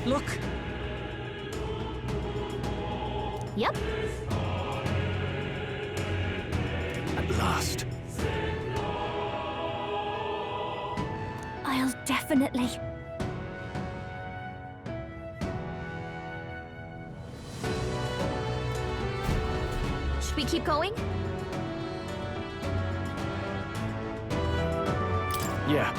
Look! Yep. At last. I'll definitely... Should we keep going? Yeah.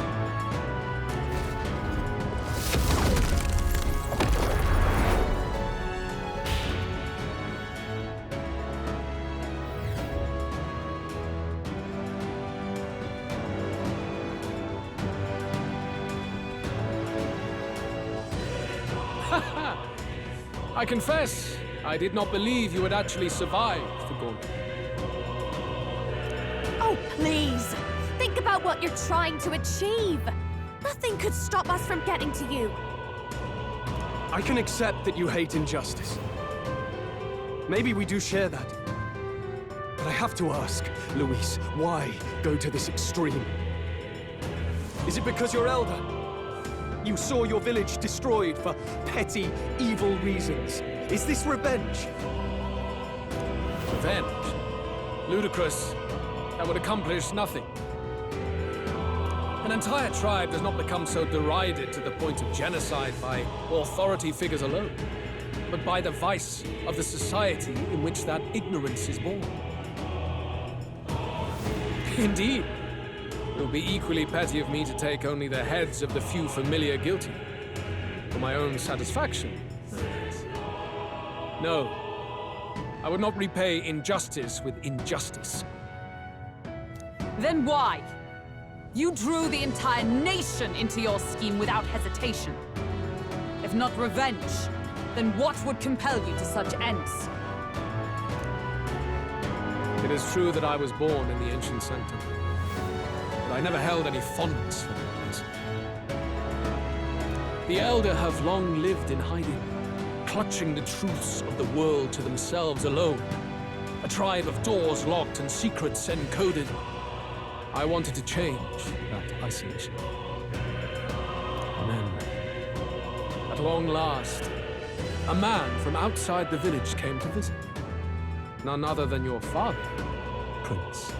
I confess, I did not believe you had actually survived the gauntlet. Oh, please! Think about what you're trying to achieve! Nothing could stop us from getting to you! I can accept that you hate injustice. Maybe we do share that. But I have to ask, Luis, why go to this extreme? Is it because you're elder? You saw your village destroyed for petty, evil reasons. Is this revenge? Revenge? Ludicrous. That would accomplish nothing. An entire tribe does not become so derided to the point of genocide by authority figures alone, but by the vice of the society in which that ignorance is born. Indeed. It would be equally petty of me to take only the heads of the few familiar guilty. For my own satisfaction. No. I would not repay injustice with injustice. Then why? You drew the entire nation into your scheme without hesitation. If not revenge, then what would compel you to such ends? It is true that I was born in the ancient sanctum. But I never held any fondness for the place. The Elder have long lived in hiding, clutching the truths of the world to themselves alone. A tribe of doors locked and secrets encoded. I wanted to change that isolation. And then, at long last, a man from outside the village came to visit. None other than your father, Prince.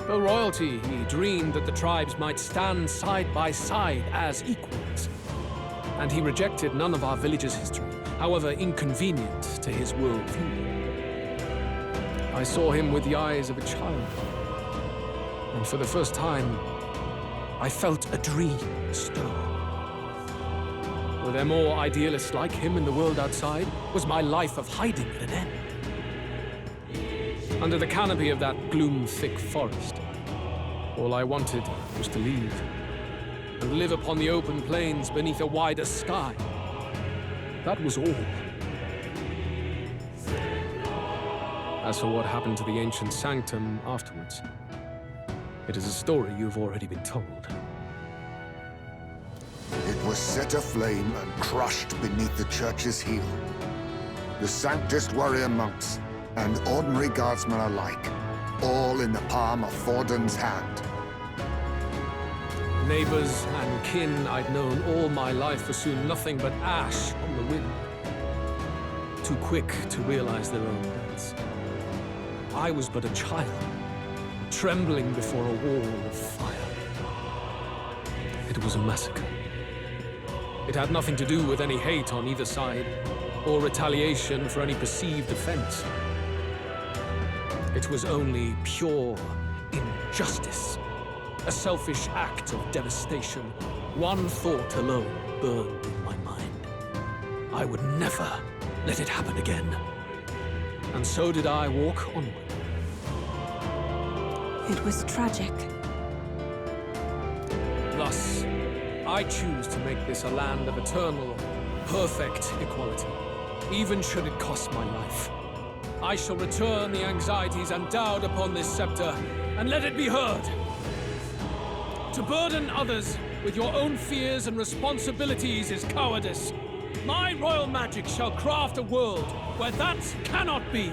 Though royalty, he dreamed that the tribes might stand side by side as equals. And he rejected none of our village's history, however inconvenient to his worldview. I saw him with the eyes of a child. And for the first time, I felt a dream stir. Were there more idealists like him in the world outside? Was my life of hiding at an end? Under the canopy of that gloom-thick forest, all I wanted was to leave, and live upon the open plains beneath a wider sky. That was all. As for what happened to the ancient sanctum afterwards, it is a story you've already been told. It was set aflame and crushed beneath the church's heel. The Sanctist warrior monks and ordinary guardsmen alike, all in the palm of Forden's hand. Neighbors and kin I'd known all my life were soon nothing but ash on the wind. Too quick to realize their own deaths. I was but a child, trembling before a wall of fire. It was a massacre. It had nothing to do with any hate on either side, or retaliation for any perceived offense. It was only pure injustice. A selfish act of devastation. One thought alone burned in my mind. I would never let it happen again. And so did I walk onward. It was tragic. Thus, I choose to make this a land of eternal, perfect equality, even should it cost my life. I shall return the anxieties endowed upon this scepter, and let it be heard. To burden others with your own fears and responsibilities is cowardice. My royal magic shall craft a world where that cannot be.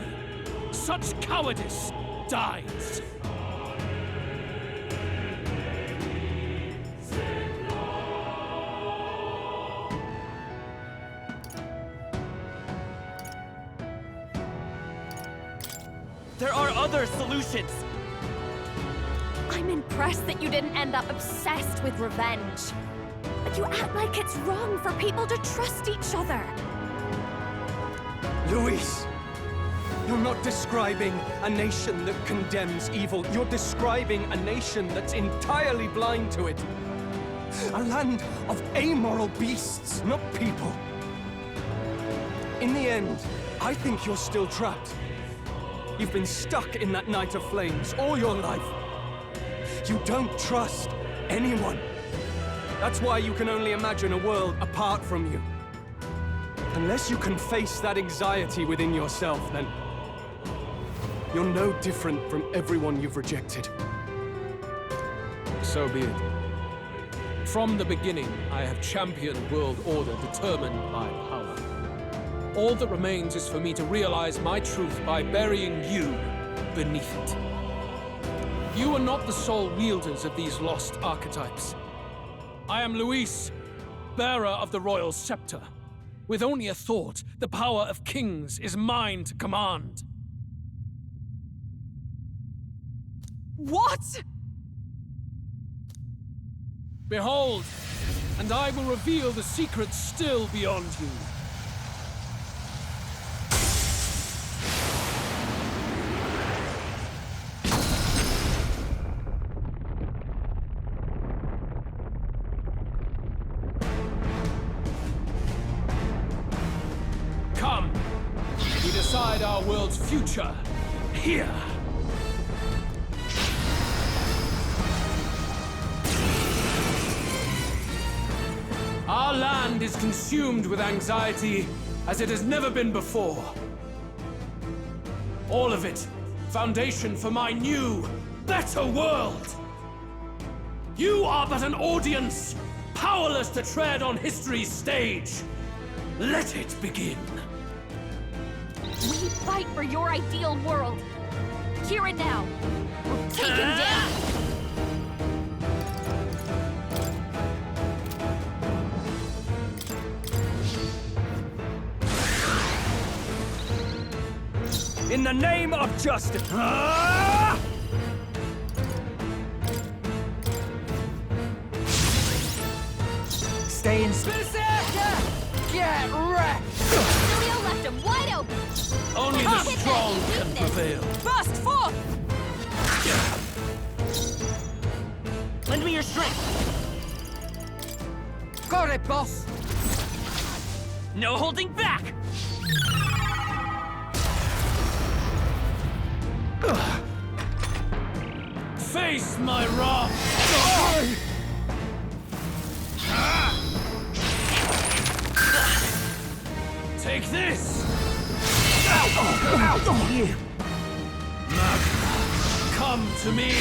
Such cowardice dies. There are other solutions! I'm impressed that you didn't end up obsessed with revenge. But you act like it's wrong for people to trust each other. Luis! You're not describing a nation that condemns evil. You're describing a nation that's entirely blind to it. A land of amoral beasts, not people. In the end, I think you're still trapped. You've been stuck in that night of flames all your life. You don't trust anyone. That's why you can only imagine a world apart from you. Unless you can face that anxiety within yourself, then you're no different from everyone you've rejected. So be it. From the beginning, I have championed world order determined by power. All that remains is for me to realize my truth by burying you beneath it. You are not the sole wielders of these lost archetypes. I am Luis, bearer of the royal scepter. With only a thought, the power of kings is mine to command. What? Behold, and I will reveal the secrets still beyond you. Come, we decide our world's future here. Our land is consumed with anxiety as it has never been before. All of it, foundation for my new, better world. You are but an audience, powerless to tread on history's stage. Let it begin. We fight for your ideal world. Here and now. We'll take him down. In the name of justice! Ah! Stay in... Berserker! Get wrecked! Julio left him wide open. Only the Hit that strong can weakness. prevail. Burst forth! Lend me your strength! Got it, boss! No holding back! Face my wrath! Take this! Come to me!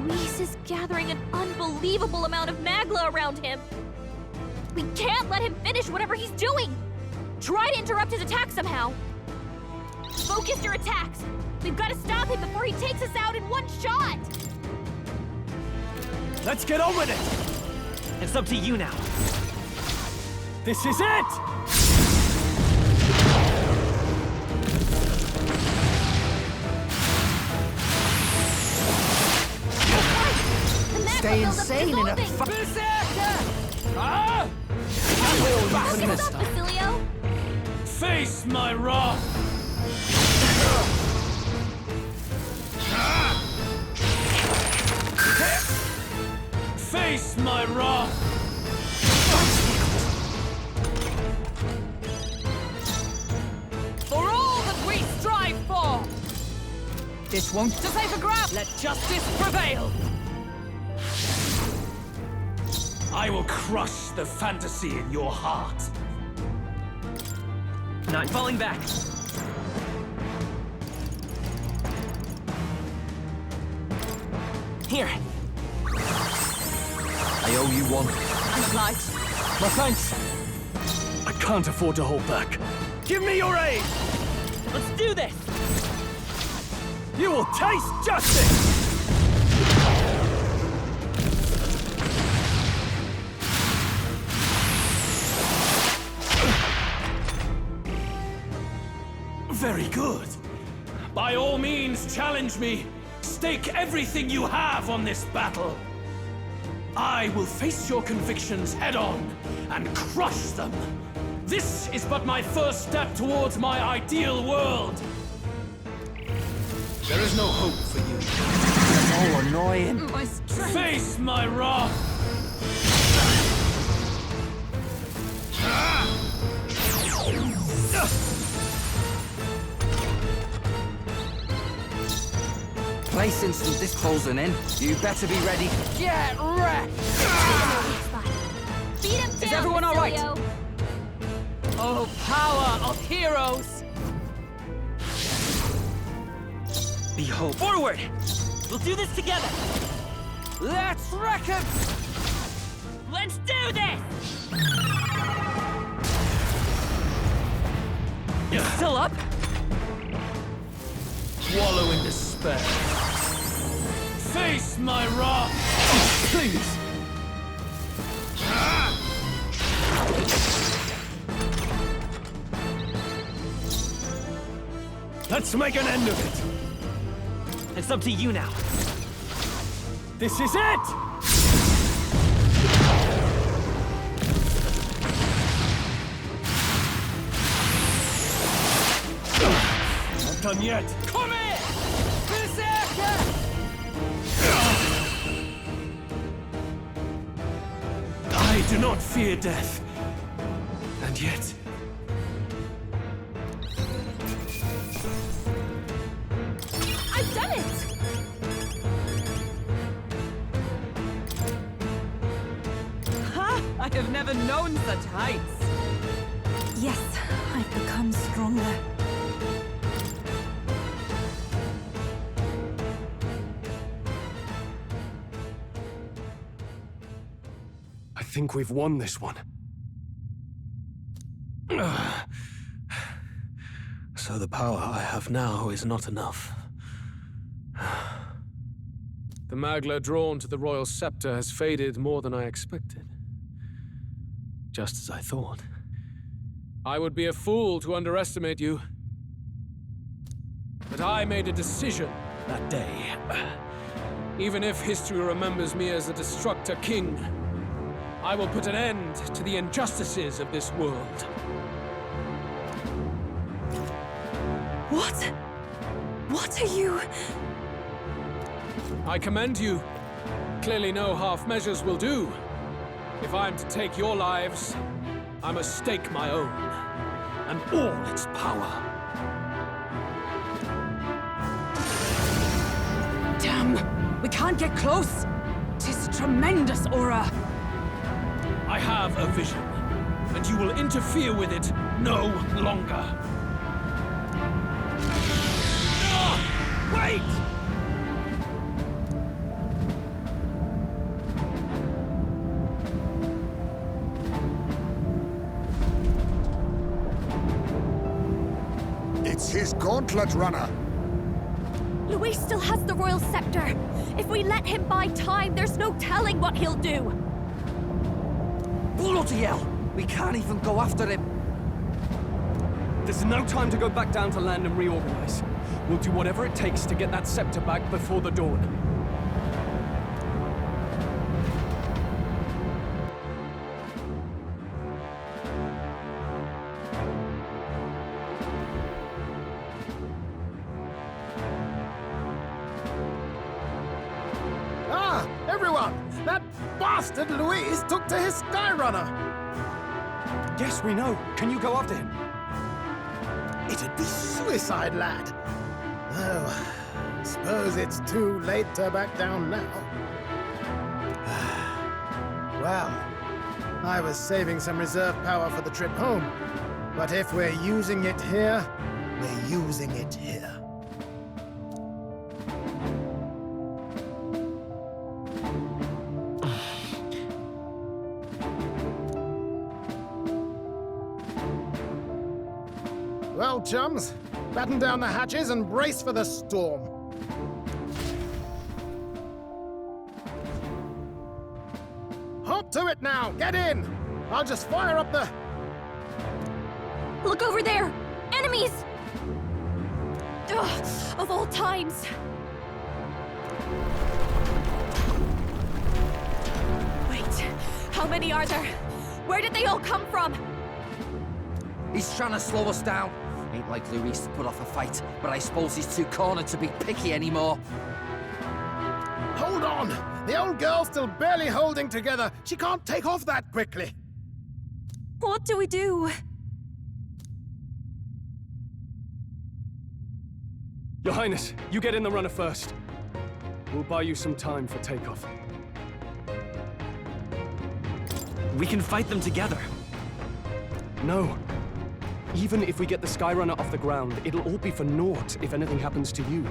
Luis is gathering an unbelievable amount of Magla around him. We can't let him finish whatever he's doing. Try to interrupt his attack somehow. Focus your attacks. We've got to stop him before he takes us out in one shot. Let's get on with it! It's up to you now. This is it! The Magla Stay buildup insane is in a dissolving. Berserker! Ah! Focus up, Basilio. Face my wrath! Face my wrath! For all that we strive for! This won't... To save a grab! Let justice prevail! I will crush the fantasy in your heart. Not falling back. Here. I owe you one. I'm obliged. My thanks. I can't afford to hold back. Give me your aid! Let's do this! You will taste justice! Very good. By all means, challenge me. Stake everything you have on this battle. I will face your convictions head-on and crush them. This is but my first step towards my ideal world. There is no hope for you. Oh, annoying. My strength. Face my wrath! Placing some disposing in. You better be ready. Get wrecked! Beat him down, Is everyone all right? Basilio. Oh, power of heroes! Behold. Forward! We'll do this together! Let's wreck him! Let's do this! You still up? Wallow in despair. Face my wrath! Please! Let's make an end of it! It's up to you now. This is it! Not done yet! Come here! Berserker! I do not fear death. And yet... I've done it! Ha! I have never known such heights. Yes, I've become stronger. I think we've won this one. So the power I have now is not enough. The Magla drawn to the royal scepter has faded more than I expected. Just as I thought. I would be a fool to underestimate you. But I made a decision that day. Even if history remembers me as a Destructor King, I will put an end to the injustices of this world. What? What are you? I commend you. Clearly no half measures will do. If I'm to take your lives, I must stake my own, and all its power. Damn! We can't get close! 'Tis a tremendous aura! I have a vision, and you will interfere with it no longer. Wait! It's his gauntlet runner. Luis still has the royal scepter. If we let him buy time, there's no telling what he'll do. Bloody hell! We can't even go after him. There's no time to go back down to land and reorganize. We'll do whatever it takes to get that scepter back before the dawn. Ah, everyone! That bastard Luis took to his Skyrunner! Yes, we know. Can you go after him? It'd be suicide, lad. Oh, suppose it's too late to back down now. Well, I was saving some reserve power for the trip home. But if we're using it here, we're using it here. Well, chums, batten down the hatches and brace for the storm. Hop to it now! Get in! I'll just fire up the... Look over there! Enemies! Ugh, of all times. Wait, how many are there? Where did they all come from? He's trying to slow us down. Ain't like Luis to put off a fight, but I suppose he's too cornered to be picky anymore. Hold on! The old girl's still barely holding together. She can't take off that quickly. What do we do? Your Highness, you get in the runner first. We'll buy you some time for takeoff. We can fight them together. No. Even if we get the Skyrunner off the ground, it'll all be for naught if anything happens to you.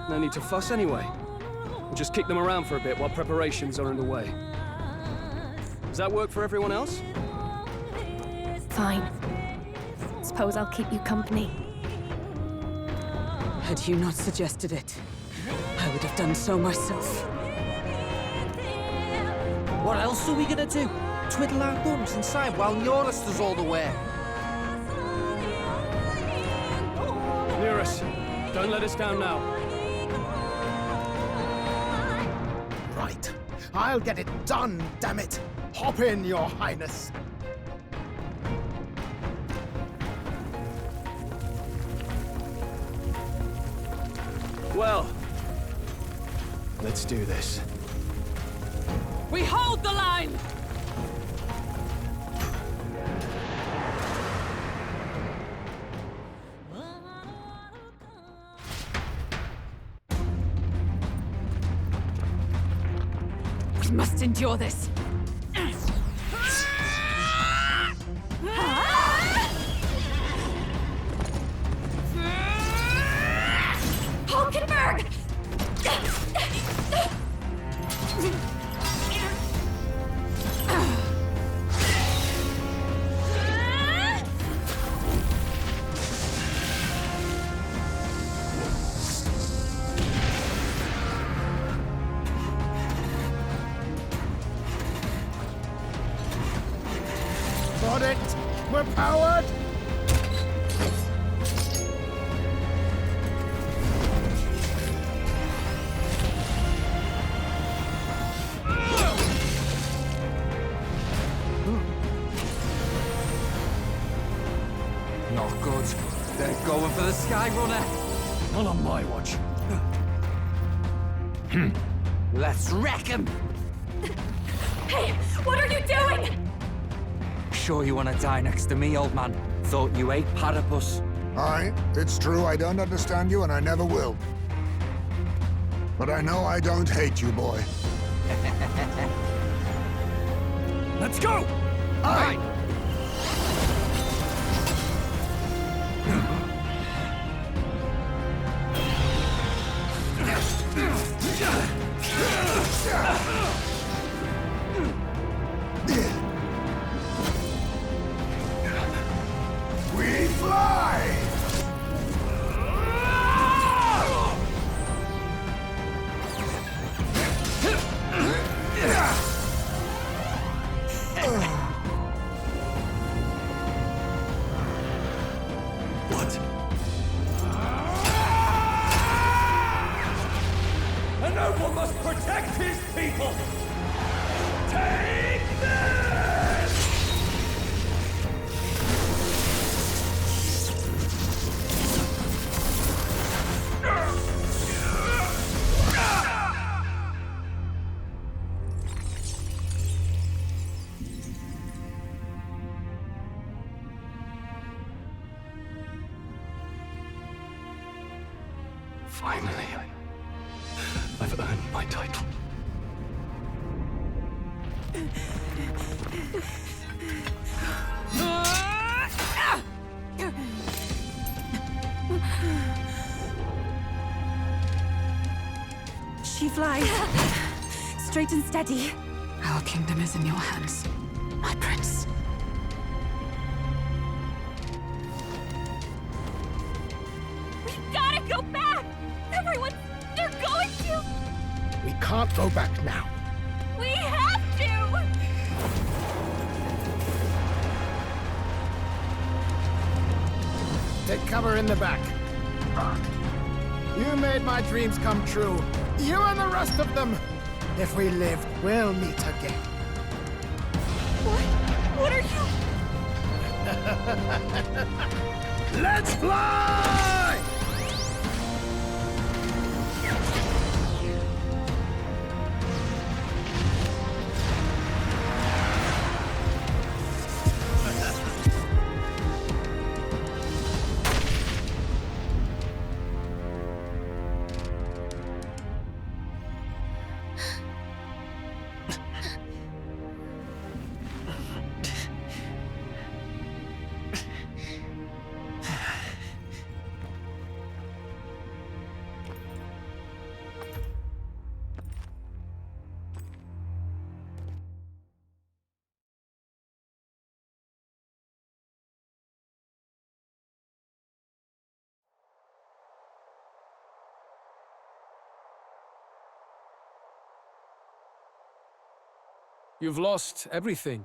No need to fuss anyway. We'll just kick them around for a bit while preparations are underway. Does that work for everyone else? Fine. Suppose I'll keep you company. Had you not suggested it, I would have done so myself. What else are we gonna do? Twiddle our thumbs inside while Neorus does all the work. Nearus, don't let us down now. Right. I'll get it done, damn it! Hop in, Your Highness! Well, let's do this. We hold the line! We must endure this. Hulkenberg! Got it! We're powered! Not good. They're going for the Skyrunner. Not on my watch. Let's wreck him. Hey, what are you doing? Sure you want to die next to me, old man? Thought you ate platypus. Aye, it's true I don't understand you and I never will. But I know I don't hate you, boy. Let's go! Aye! We fly! What? A noble must protect his people! Take this! Finally, I've earned my title. She flies. Straight and steady. Our kingdom is in your hands, my prince. We gotta go back! Everyone, they're going to! We can't go back now. We have to! Take cover in the back. You made my dreams come true. You and the rest of them. If we live, we'll meet again. What are you? Let's fly! You've lost everything,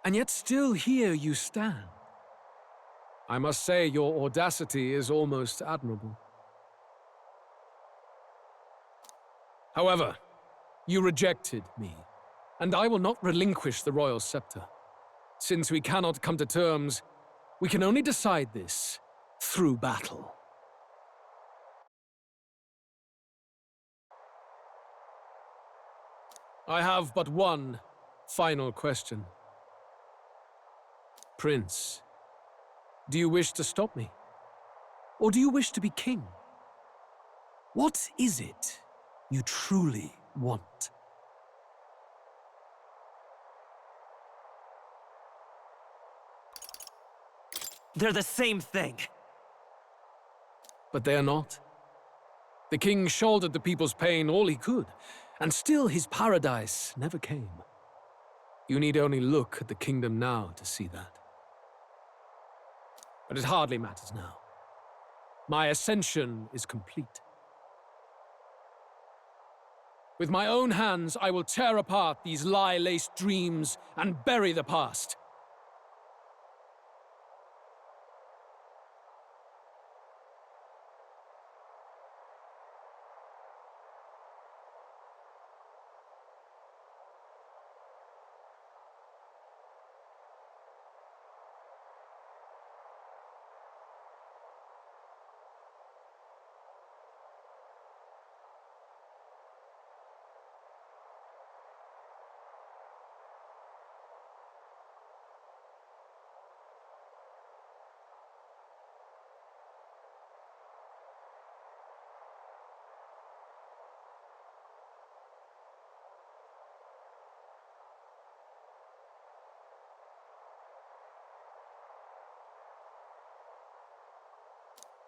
and yet still here you stand. I must say your audacity is almost admirable. However, you rejected me, and I will not relinquish the royal scepter. Since we cannot come to terms, we can only decide this through battle. I have but one final question. Prince, do you wish to stop me? Or do you wish to be king? What is it you truly want? They're the same thing. But they are not. The king shouldered the people's pain all he could, and still his paradise never came. You need only look at the kingdom now to see that. But it hardly matters now. My ascension is complete. With my own hands, I will tear apart these lie-laced dreams and bury the past.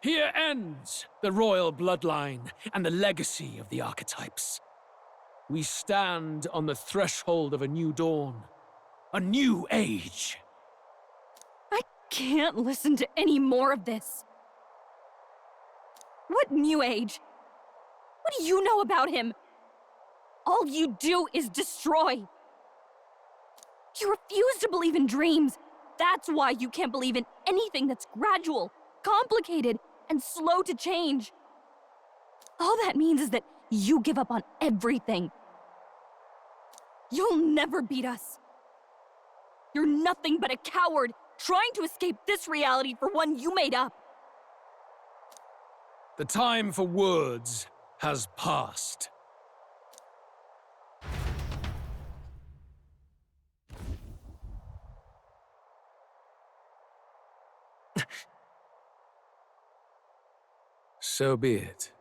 Here ends the royal bloodline and the legacy of the archetypes. We stand on the threshold of a new dawn, a new age. I can't listen to any more of this. What new age? What do you know about him? All you do is destroy. You refuse to believe in dreams. That's why you can't believe in anything that's gradual, complicated, and slow to change. All that means is that you give up on everything. You'll never beat us. You're nothing but a coward trying to escape this reality for one you made up. The time for words has passed. So be it.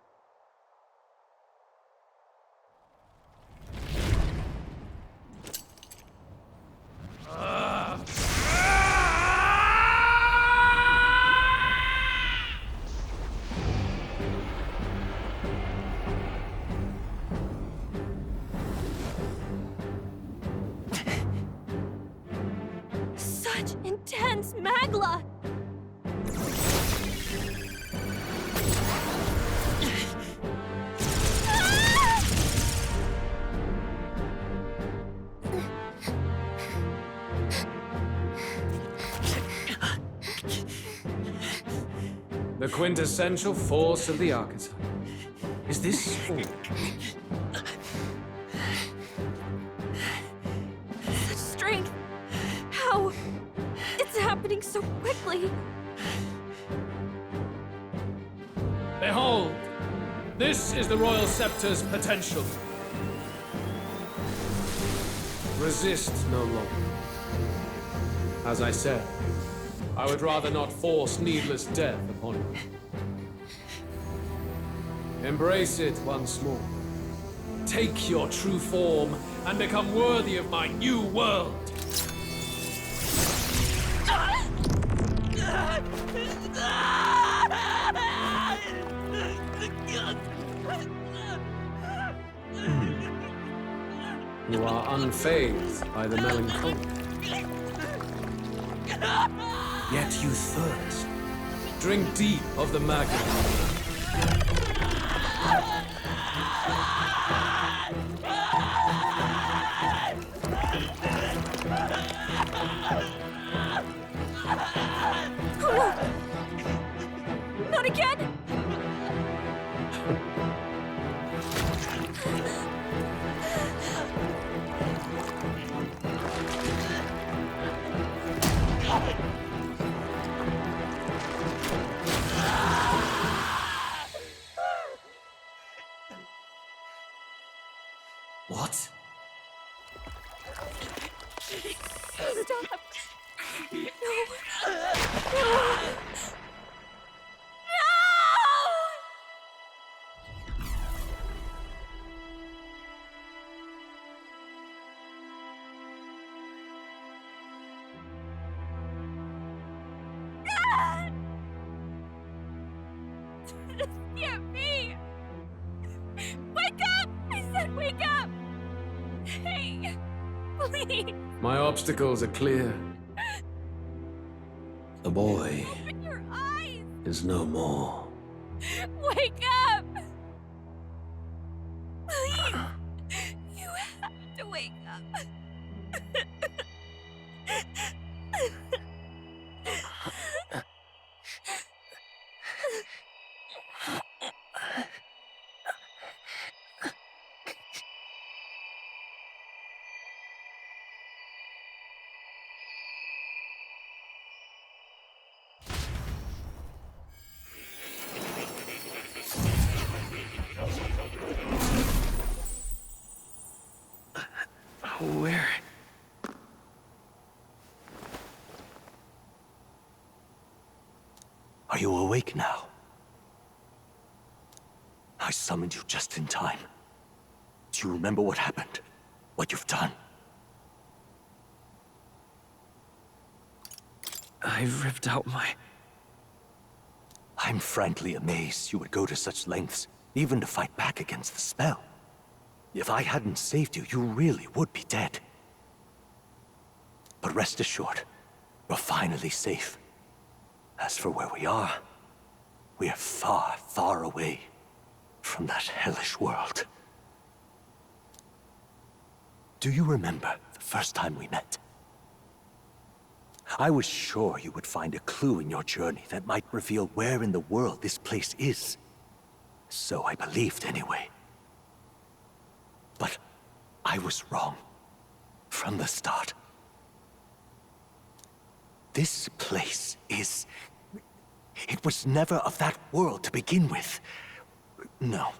Such intense Magla! The quintessential force of the archetype. Is this all? Such strength! How? It's happening so quickly! Behold! This is the Royal Scepter's potential. Resist no longer. As I said, I would rather not force needless death upon you. Embrace it once more. Take your true form and become worthy of my new world. You are unfazed by the melancholy. Yet you thirst. Drink deep of the magma. Not again! What? Stop! No! This can't be! Wake up! I said wake up! Hey, please! My obstacles are clear. The boy Open your eyes! is no more. Wake up! Please! You have to wake up. Where? Are you awake now? I summoned you just in time. Do you remember what happened? What you've done? I ripped out my... I'm frankly amazed you would go to such lengths, even to fight back against the spell. If I hadn't saved you, you really would be dead. But rest assured, we're finally safe. As for where we are far, far away from that hellish world. Do you remember the first time we met? I was sure you would find a clue in your journey that might reveal where in the world this place is. So I believed anyway. But I was wrong. From the start. This place is... It was never of that world to begin with. No.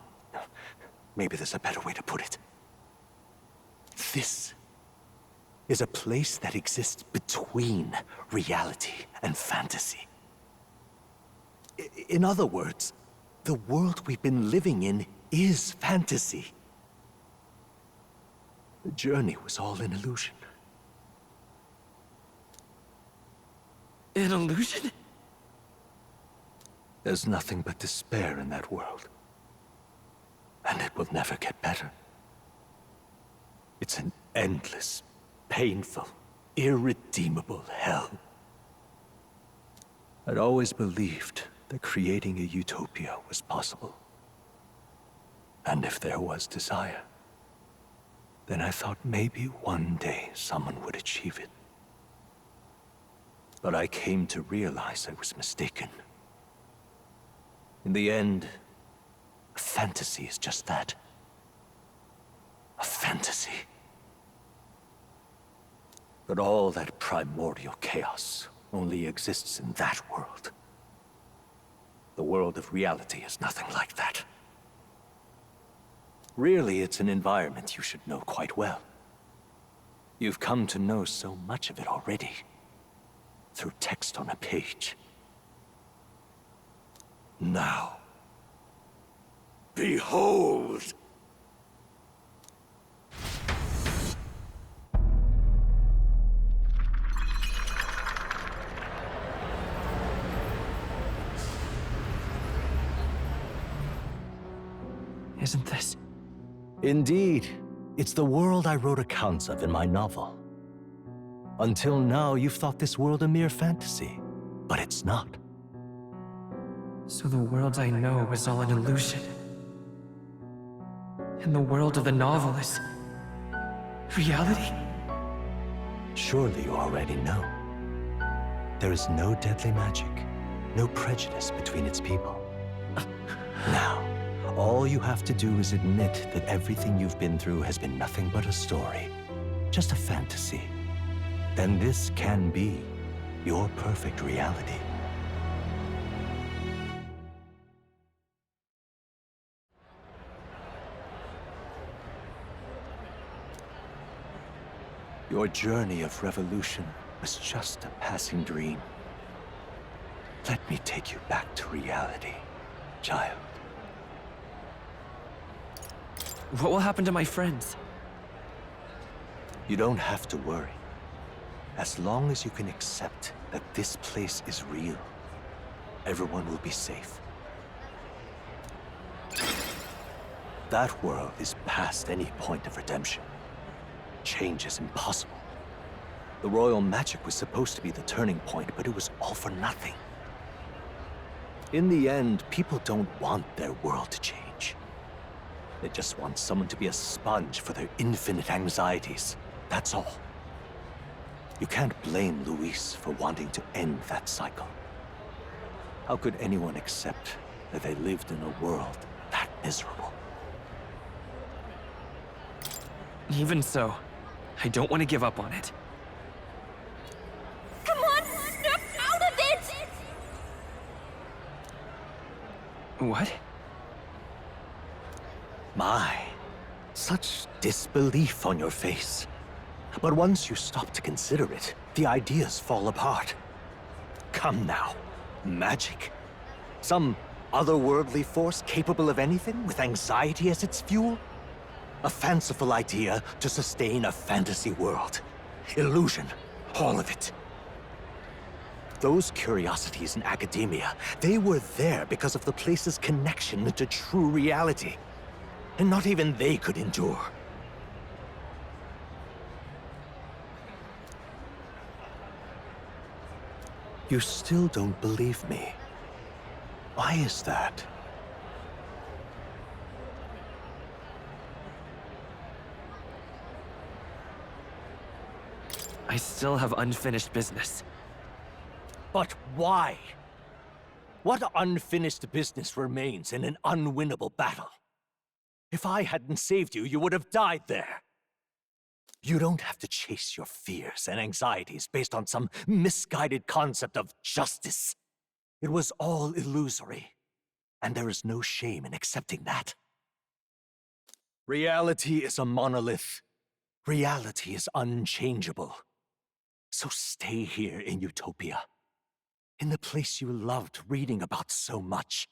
Maybe there's a better way to put it. This is a place that exists between reality and fantasy. In other words, the world we've been living in is fantasy. The journey was all an illusion. An illusion? There's nothing but despair in that world. And it will never get better. It's an endless, painful, irredeemable hell. I'd always believed that creating a utopia was possible. And if there was desire, then I thought maybe one day someone would achieve it. But I came to realize I was mistaken. In the end, a fantasy is just that. A fantasy. But all that primordial chaos only exists in that world. The world of reality is nothing like that. Really, it's an environment you should know quite well. You've come to know so much of it already, through text on a page. Now, behold! Isn't this? Indeed. It's the world I wrote accounts of in my novel. Until now, you've thought this world a mere fantasy, but it's not. So the world I know is all an illusion. And the world of the novel is reality? Surely you already know. There is no deadly magic, no prejudice between its people. Now, all you have to do is admit that everything you've been through has been nothing but a story, just a fantasy. Then this can be your perfect reality. Your journey of revolution was just a passing dream. Let me take you back to reality, child. What will happen to my friends? You don't have to worry. As long as you can accept that this place is real, everyone will be safe. That world is past any point of redemption. Change is impossible. The royal magic was supposed to be the turning point, but it was all for nothing. In the end, people don't want their world to change. They just want someone to be a sponge for their infinite anxieties. That's all. You can't blame Luis for wanting to end that cycle. How could anyone accept that they lived in a world that miserable? Even so, I don't want to give up on it. Come on, snap out of it! What? My, such disbelief on your face. But once you stop to consider it, the ideas fall apart. Come now, magic? Some otherworldly force capable of anything with anxiety as its fuel? A fanciful idea to sustain a fantasy world. Illusion, all of it. Those curiosities in academia, they were there because of the place's connection to true reality. And not even they could endure. You still don't believe me. Why is that? I still have unfinished business. But why? What unfinished business remains in an unwinnable battle? If I hadn't saved you, you would have died there. You don't have to chase your fears and anxieties based on some misguided concept of justice. It was all illusory, and there is no shame in accepting that. Reality is a monolith. Reality is unchangeable. So stay here in Utopia, in the place you loved reading about so much.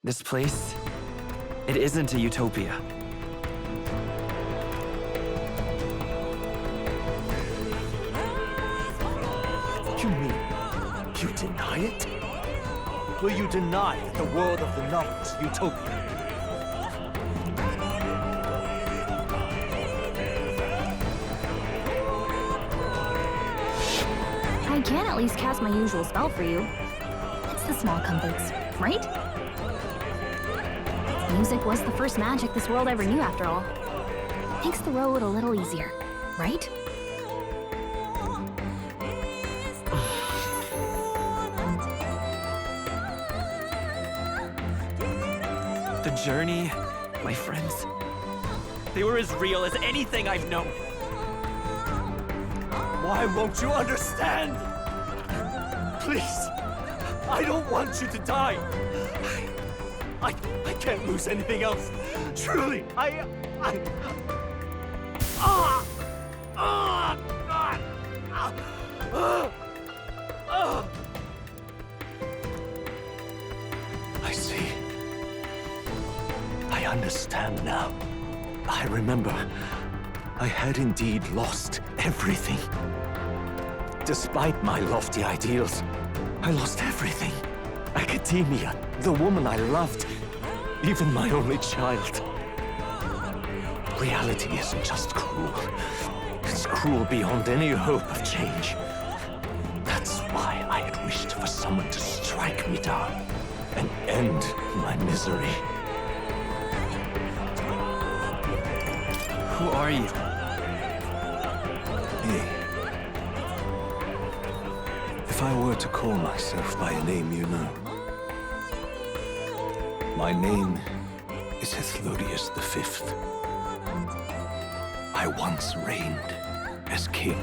This place, it isn't a utopia. You mean, you deny it? Will you deny the world of the novels, Utopia? I can at least cast my usual spell for you. It's the small comforts, right? Music was the first magic this world ever knew, after all. Makes the road a little easier, right? The journey, my friends, they were as real as anything I've known. Why won't you understand? Please, I don't want you to die. I can't lose anything else. Truly, I see. I understand now. I remember. I had indeed lost everything. Despite my lofty ideals, I lost everything. Academia, the woman I loved, even my only child. Reality isn't just cruel. It's cruel beyond any hope of change. That's why I had wished for someone to strike me down and end my misery. Who are you? Me. If I were to call myself by a name you know, my name is Hethlodius V. I once reigned as king.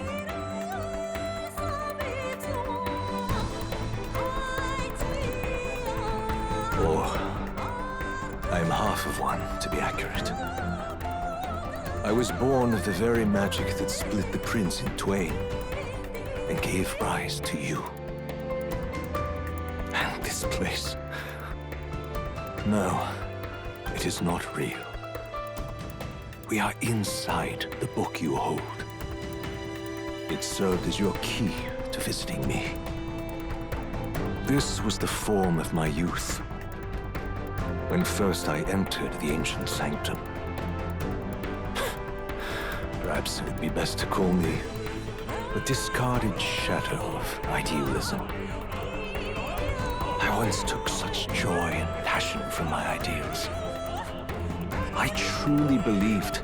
Or, I am half of one, to be accurate. I was born of the very magic that split the prince in twain and gave rise to you. And this place. No, it is not real. We are inside the book you hold. It served as your key to visiting me. This was the form of my youth, when first I entered the ancient sanctum. Perhaps it would be best to call me a discarded shadow of idealism. I once took such joy and passion from my ideals. I truly believed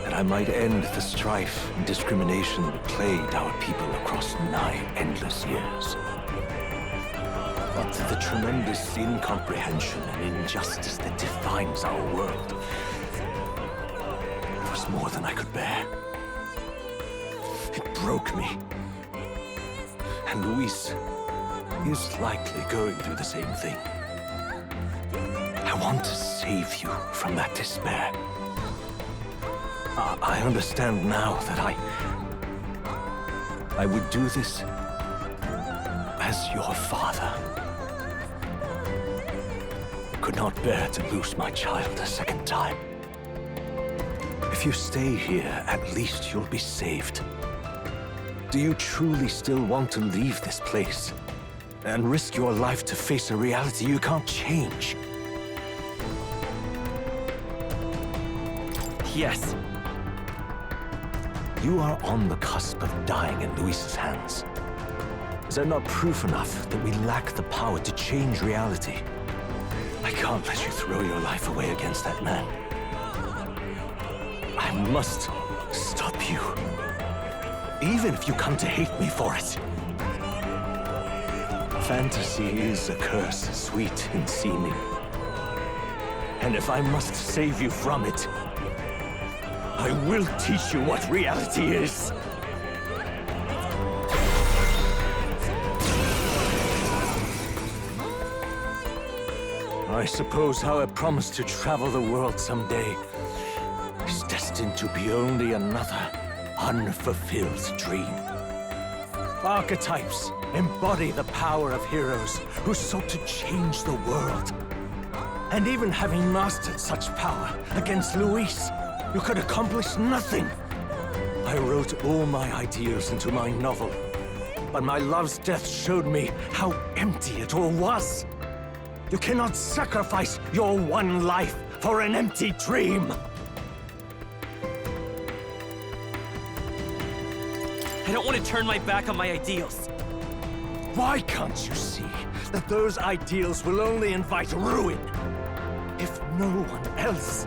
that I might end the strife and discrimination that plagued our people across 9 endless years. But the tremendous incomprehension and injustice that defines our world was more than I could bear. It broke me. And Luis is likely going through the same thing. I want to save you from that despair. I understand now that I would do this as your father. I could not bear to lose my child a second time. If you stay here, at least you'll be saved. Do you truly still want to leave this place and risk your life to face a reality you can't change? Yes. You are on the cusp of dying in Luis's hands. Is that not proof enough that we lack the power to change reality? I can't let you throw your life away against that man. I must stop you. Even if you come to hate me for it. Fantasy is a curse, sweet in seeming. And if I must save you from it, I will teach you what reality is. I suppose our promise to travel the world someday is destined to be only another unfulfilled dream. Archetypes embody the power of heroes who sought to change the world. And even having mastered such power against Luis, you could accomplish nothing. I wrote all my ideals into my novel, but my love's death showed me how empty it all was. You cannot sacrifice your one life for an empty dream. I don't want to turn my back on my ideals. Why can't you see that those ideals will only invite ruin? If no one else,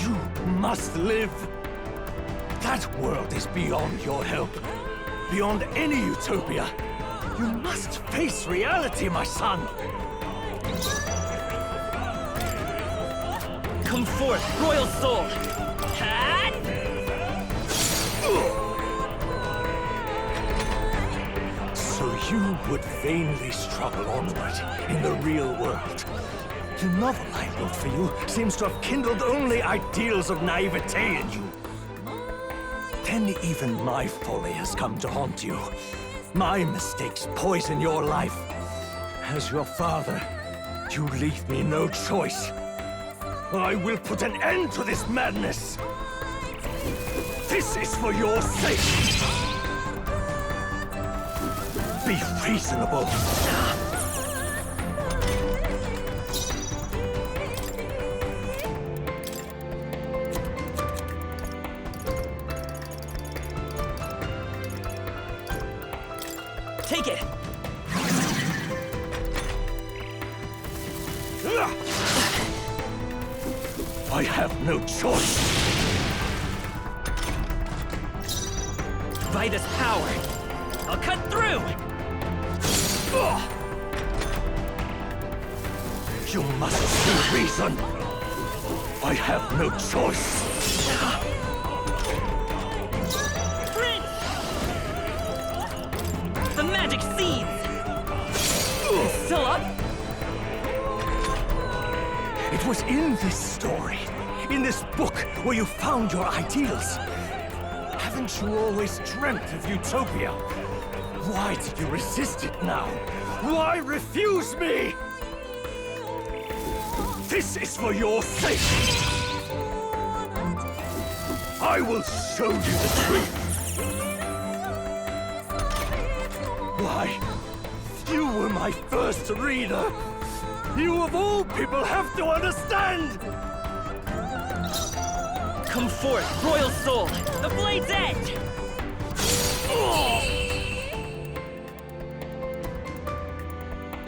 you must live. That world is beyond your help. Beyond any utopia. You must face reality, my son. Come forth, royal soul! Hat! So you would vainly struggle onward in the real world. The novel I wrote for you seems to have kindled only ideals of naivete in you. Then even my folly has come to haunt you. My mistakes poison your life. As your father, you leave me no choice. I will put an end to this madness. This is for your sake. Be reasonable. Take it! I have no choice. By this power, I'll cut through! You must see reason. I have no choice. Prince! The magic seeds! Still up? It was in this story, in this book, where you found your ideals. Haven't you always dreamt of Utopia? Why did you resist it now? Why refuse me? This is for your sake. I will show you the truth. Why? You were my first reader. You of all people have to understand! Come forth, royal soul! The blade's edge!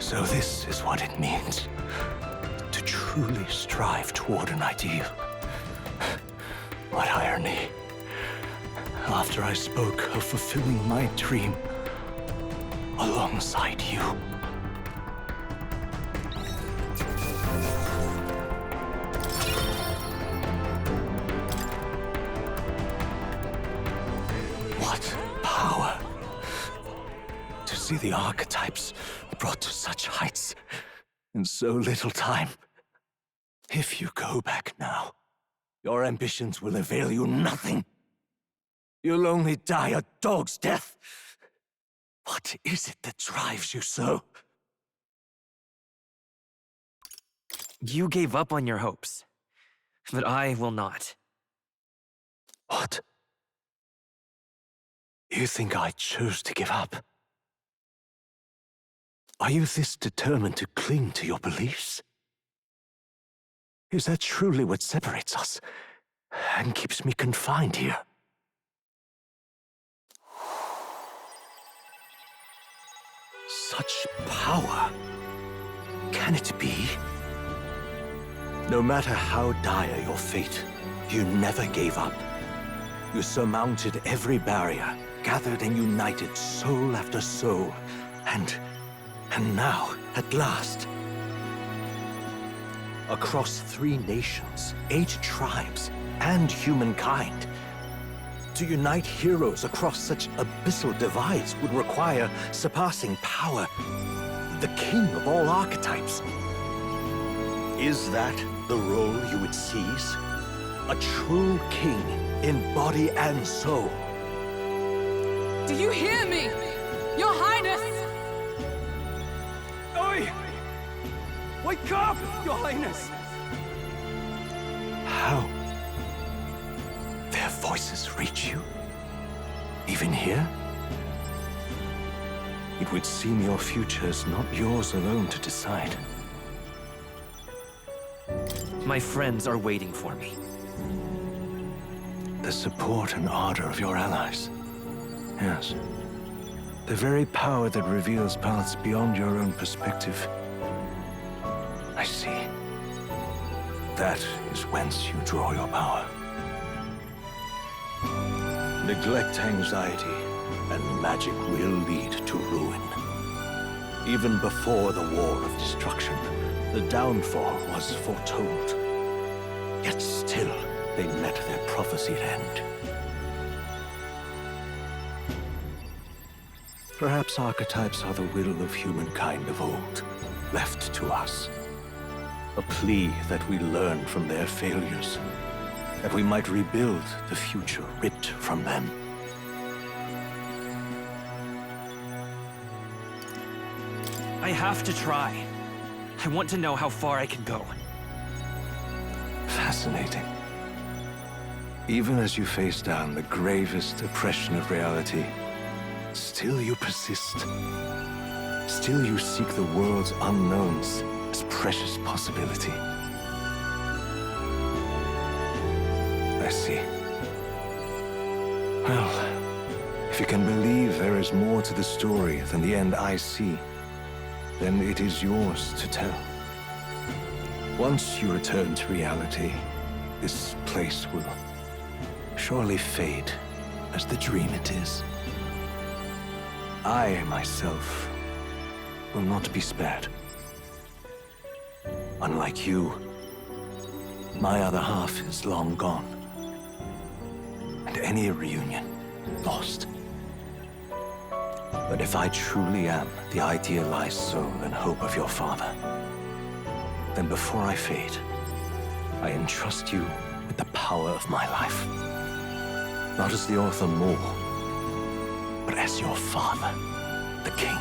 So this is what it means to truly strive toward an ideal. What irony. After I spoke of fulfilling my dream alongside you. What power to see the archetypes brought to such heights in so little time. If you go back now, your ambitions will avail you nothing. You'll only die a dog's death. What is it that drives you so? You gave up on your hopes, but I will not. What? You think I chose to give up? Are you this determined to cling to your beliefs? Is that truly what separates us and keeps me confined here? Such power. Can it be? No matter how dire your fate, you never gave up. You surmounted every barrier, gathered and united soul after soul, and now, at last, across 3 nations, 8 tribes, and humankind, to unite heroes across such abyssal divides would require surpassing power, the king of all archetypes. Is that the role you would seize? A true king in body and soul? Do you hear me? Your Highness! Oi! Wake up, Your Highness! How? Their voices reach you? Even here? It would seem your future is not yours alone to decide. My friends are waiting for me. The support and ardor of your allies. Yes. The very power that reveals paths beyond your own perspective. I see. That is whence you draw your power. Neglect anxiety, and magic will lead to ruin. Even before the war of destruction, the downfall was foretold. Yet still, they met their prophesied end. Perhaps archetypes are the will of humankind of old, left to us. A plea that we learn from their failures, that we might rebuild the future ripped from them. I have to try. I want to know how far I can go. Fascinating. Even as you face down the gravest oppression of reality, still you persist. Still you seek the world's unknowns as precious possibility. I see. Well, if you can believe there is more to the story than the end I see, then it is yours to tell. Once you return to reality, this place will surely fade as the dream it is. I, myself, will not be spared. Unlike you, my other half is long gone. And any reunion, lost. But if I truly am the idealized soul and hope of your father, then before I fade, I entrust you with the power of my life. Not as the author Maul, but as your father, the king.